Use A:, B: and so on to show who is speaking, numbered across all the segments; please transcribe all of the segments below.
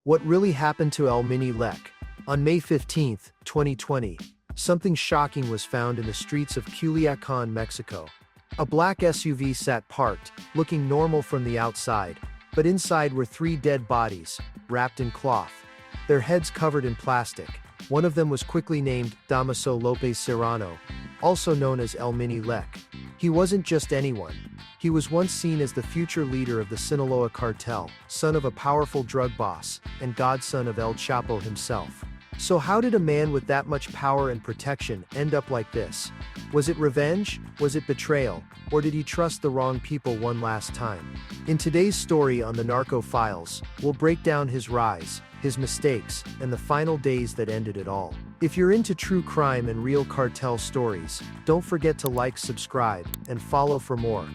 A: What really happened to El Mini Lek? On May 15, 2020, something shocking was found in the streets of Culiacan, Mexico. A black SUV sat parked, looking normal from the outside, but inside were three dead bodies, wrapped in cloth, their heads covered in plastic. One of them was quickly named Damaso Lopez Serrano, also known as El Mini Lek. He wasn't just anyone. He was once seen as the future leader of the Sinaloa cartel, son of a powerful drug boss, and godson of El Chapo himself. So how did a man with that much power and protection end up like this? Was it revenge? Was it betrayal? Or did he trust the wrong people one last time? In today's story on the Narco Files, we'll break down his rise, his mistakes, and the final days that ended it all. If you're into true crime and real cartel stories, don't forget to like, subscribe, and follow for more.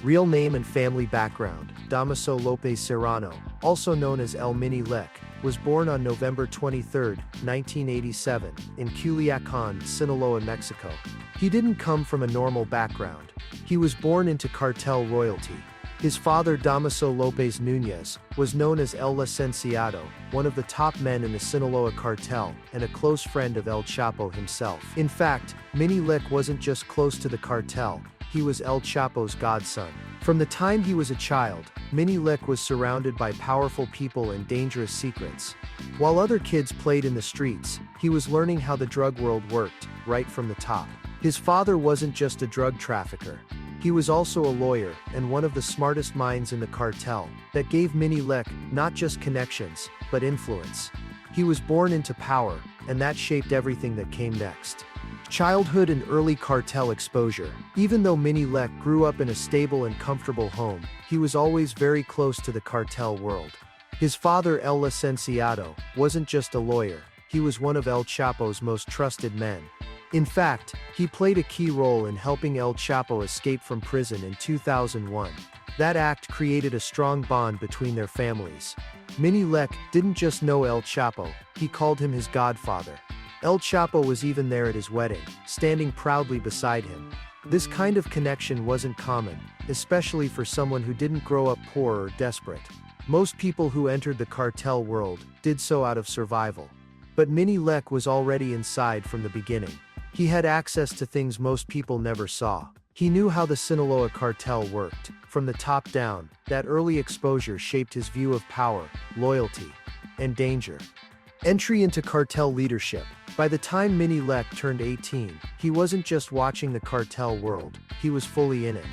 A: Real name and family background: Damaso Lopez Serrano, also known as El Mini Lek, was born on November 23, 1987, in Culiacan, Sinaloa, Mexico. He didn't come from a normal background. He was born into cartel royalty. His father, Damaso Lopez Nunez, was known as El Licenciado, one of the top men in the Sinaloa cartel, and a close friend of El Chapo himself. In fact, Mini Lek wasn't just close to the cartel, he was El Chapo's godson. From the time he was a child, Mini Lek was surrounded by powerful people and dangerous secrets. While other kids played in the streets, he was learning how the drug world worked, right from the top. His father wasn't just a drug trafficker. He was also a lawyer and one of the smartest minds in the cartel that gave Mini Lek not just connections, but influence. He was born into power, and that shaped everything that came next. Childhood and early cartel exposure. Even though Mini Lek grew up in a stable and comfortable home, he was always very close to the cartel world. His father, El Licenciado, wasn't just a lawyer, he was one of El Chapo's most trusted men. In fact, he played a key role in helping El Chapo escape from prison in 2001. That act created a strong bond between their families. Mini Lek didn't just know El Chapo, he called him his godfather. El Chapo was even there at his wedding, standing proudly beside him. This kind of connection wasn't common, especially for someone who didn't grow up poor or desperate. Most people who entered the cartel world did so out of survival. But Mini Lek was already inside from the beginning. He had access to things most people never saw. He knew how the Sinaloa cartel worked, from the top down. That early exposure shaped his view of power, loyalty, and danger. Entry into cartel leadership. By the time Mini Lek turned 18, he wasn't just watching the cartel world, he was fully in it.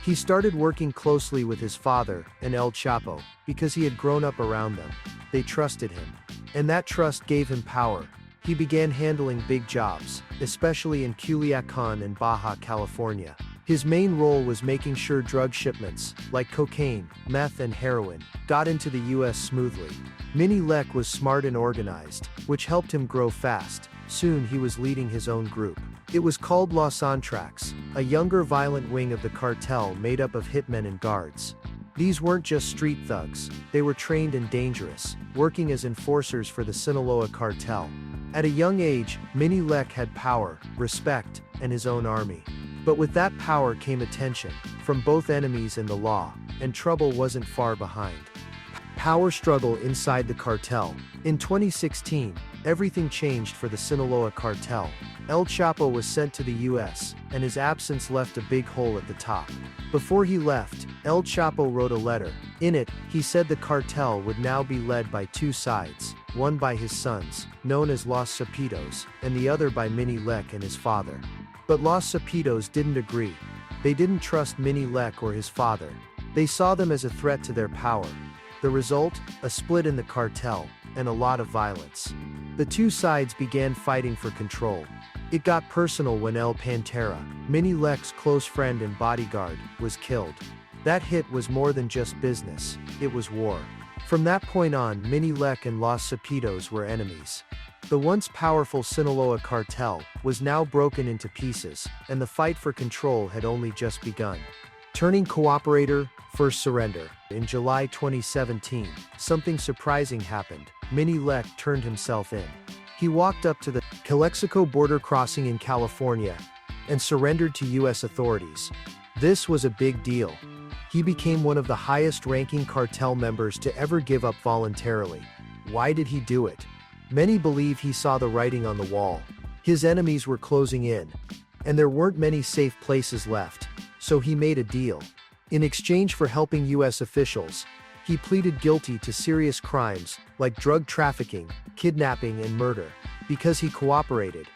A: He started working closely with his father and El Chapo because he had grown up around them. They trusted him, and that trust gave him power. He began handling big jobs, especially in Culiacan and Baja California. His main role was making sure drug shipments, like cocaine, meth and heroin, got into the US smoothly. Mini Lek was smart and organized, which helped him grow fast. Soon he was leading his own group. It was called Los Antrax, a younger violent wing of the cartel made up of hitmen and guards. These weren't just street thugs, they were trained and dangerous, working as enforcers for the Sinaloa cartel. At a young age, Mini Lek had power, respect, and his own army. But with that power came attention, from both enemies and the law, and trouble wasn't far behind. Power struggle inside the cartel. In 2016, everything changed for the Sinaloa cartel. El Chapo was sent to the US, and his absence left a big hole at the top. Before he left, El Chapo wrote a letter. In it, he said the cartel would now be led by two sides, one by his sons, known as Los Zapitos, and the other by Mini Lek and his father. But Los Zapitos didn't agree. They didn't trust Mini Lek or his father. They saw them as a threat to their power. The result? A split in the cartel, and a lot of violence. The two sides began fighting for control. It got personal when El Pantera, Mini Lek's close friend and bodyguard, was killed. That hit was more than just business, it was war. From that point on, Mini Lek and Los Zapitos were enemies. The once powerful Sinaloa cartel was now broken into pieces, and the fight for control had only just begun. Turning cooperator, first surrender. In July 2017, something surprising happened. Mini Lek turned himself in. He walked up to the Calexico border crossing in California and surrendered to US authorities. This was a big deal. He became one of the highest-ranking cartel members to ever give up voluntarily. Why did he do it? Many believe he saw the writing on the wall. His enemies were closing in, and there weren't many safe places left, so he made a deal. In exchange for helping US officials, he pleaded guilty to serious crimes like drug trafficking, kidnapping, and murder. Because he cooperated,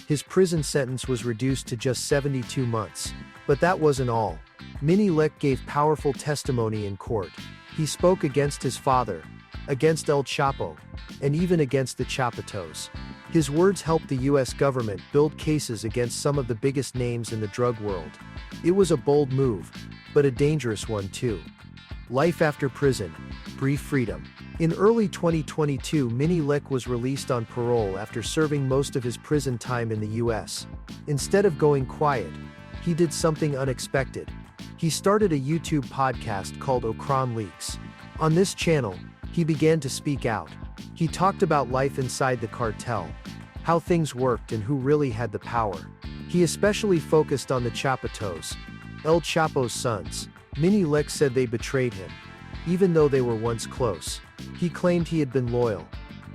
A: his prison sentence was reduced to just 72 months. But that wasn't all. Minnie Lek gave powerful testimony in court. He spoke against his father, against El Chapo, and even against the Chapitos. His words helped the US government build cases against some of the biggest names in the drug world. It was a bold move, but a dangerous one too. Life after prison, brief freedom. In early 2022, Minnie Lek was released on parole after serving most of his prison time in the US. Instead of going quiet, he did something unexpected. He started a YouTube podcast called Okran Leaks. On this channel, he began to speak out. He talked about life inside the cartel, how things worked and who really had the power. He especially focused on the Chapitos, El Chapo's sons. Minnie Lek said they betrayed him, even though they were once close. He claimed he had been loyal,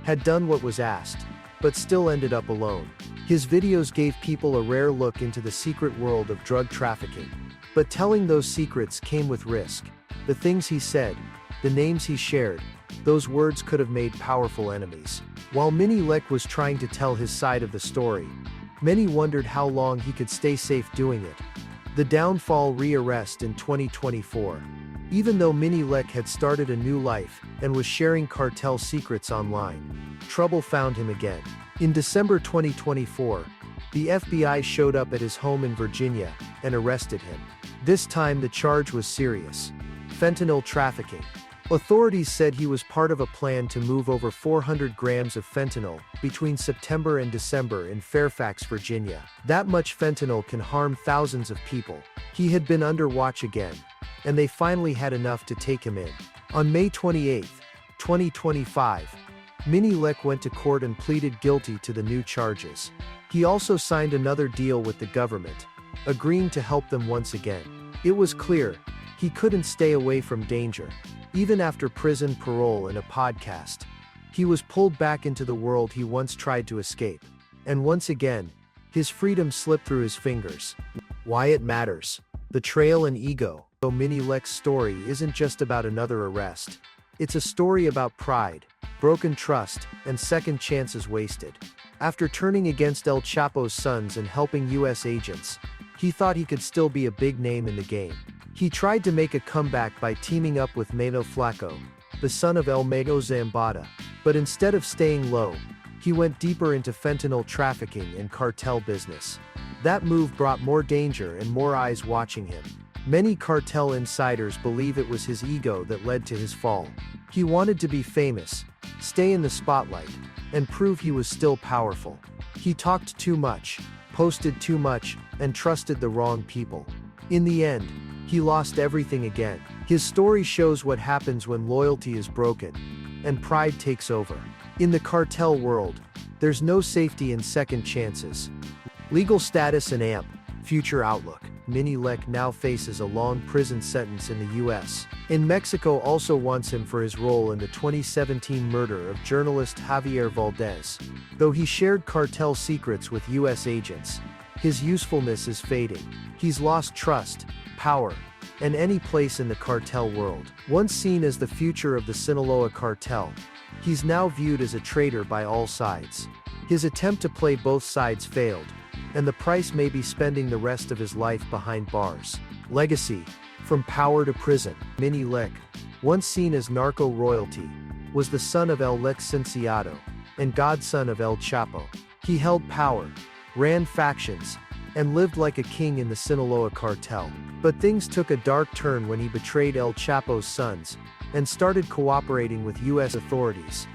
A: had done what was asked, but still ended up alone. His videos gave people a rare look into the secret world of drug trafficking. But telling those secrets came with risk. The things he said, the names he shared, those words could have made powerful enemies. While Minnie Lek was trying to tell his side of the story, many wondered how long he could stay safe doing it. The downfall re-arrest in 2024. Even though Minnie Lek had started a new life and was sharing cartel secrets online, trouble found him again. In December 2024, the FBI showed up at his home in Virginia and arrested him. This time the charge was serious: fentanyl trafficking. Authorities said he was part of a plan to move over 400 grams of fentanyl between September and December in Fairfax, Virginia. That much fentanyl can harm thousands of people. He had been under watch again, and they finally had enough to take him in. On May 28, 2025, Minnie Lek went to court and pleaded guilty to the new charges. He also signed another deal with the government, agreeing to help them once again. It was clear he couldn't stay away from danger. Even after prison, parole, and a podcast, he was pulled back into the world he once tried to escape. And once again, his freedom slipped through his fingers. Why it matters. Betrayal and ego. So Minnie Lek's story isn't just about another arrest. It's a story about pride, broken trust, and second chances wasted. After turning against El Chapo's sons and helping US agents, he thought he could still be a big name in the game. He tried to make a comeback by teaming up with Mano Flaco, the son of El Mago Zambada. But instead of staying low, he went deeper into fentanyl trafficking and cartel business. That move brought more danger and more eyes watching him. Many cartel insiders believe it was his ego that led to his fall. He wanted to be famous, stay in the spotlight, and prove he was still powerful. He talked too much, posted too much, and trusted the wrong people. In the end, he lost everything again. His story shows what happens when loyalty is broken and pride takes over. In the cartel world, there's no safety in second chances. Legal status and future outlook. Minnie Lek now faces a long prison sentence in the US. And Mexico also wants him for his role in the 2017 murder of journalist Javier Valdez. Though he shared cartel secrets with US agents, his usefulness is fading. He's lost trust, power, and any place in the cartel world. Once seen as the future of the Sinaloa cartel, he's now viewed as a traitor by all sides. His attempt to play both sides failed, and the price may be spending the rest of his life behind bars. Legacy. From power to prison. Minnie Lek, once seen as narco royalty, was the son of El Licenciado and godson of El Chapo. He held power, ran factions, and lived like a king in the Sinaloa cartel. But things took a dark turn when he betrayed El Chapo's sons and started cooperating with US authorities.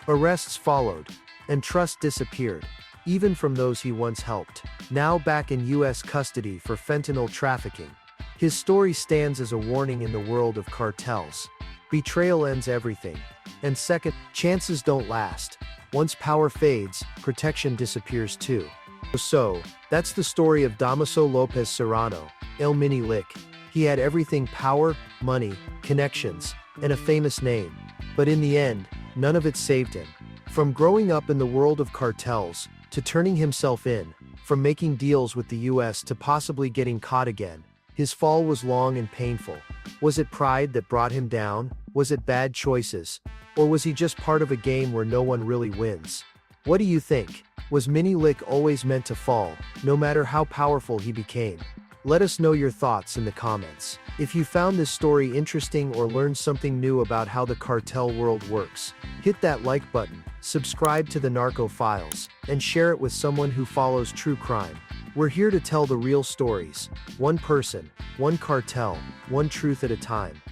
A: Arrests followed, and trust disappeared, even from those he once helped. Now back in US custody for fentanyl trafficking. His story stands as a warning in the world of cartels. Betrayal ends everything, and second chances don't last. Once power fades, protection disappears too. So, that's the story of Damaso Lopez Serrano, El Minnie Lek. He had everything: power, money, connections, and a famous name. But in the end, none of it saved him. From growing up in the world of cartels, to turning himself in, from making deals with the US to possibly getting caught again, his fall was long and painful. Was it pride that brought him down? Was it bad choices? Or was he just part of a game where no one really wins? What do you think? Was Mini Lick always meant to fall, no matter how powerful he became? Let us know your thoughts in the comments. If you found this story interesting or learned something new about how the cartel world works, hit that like button, subscribe to the Narco Files, and share it with someone who follows true crime. We're here to tell the real stories, one person, one cartel, one truth at a time.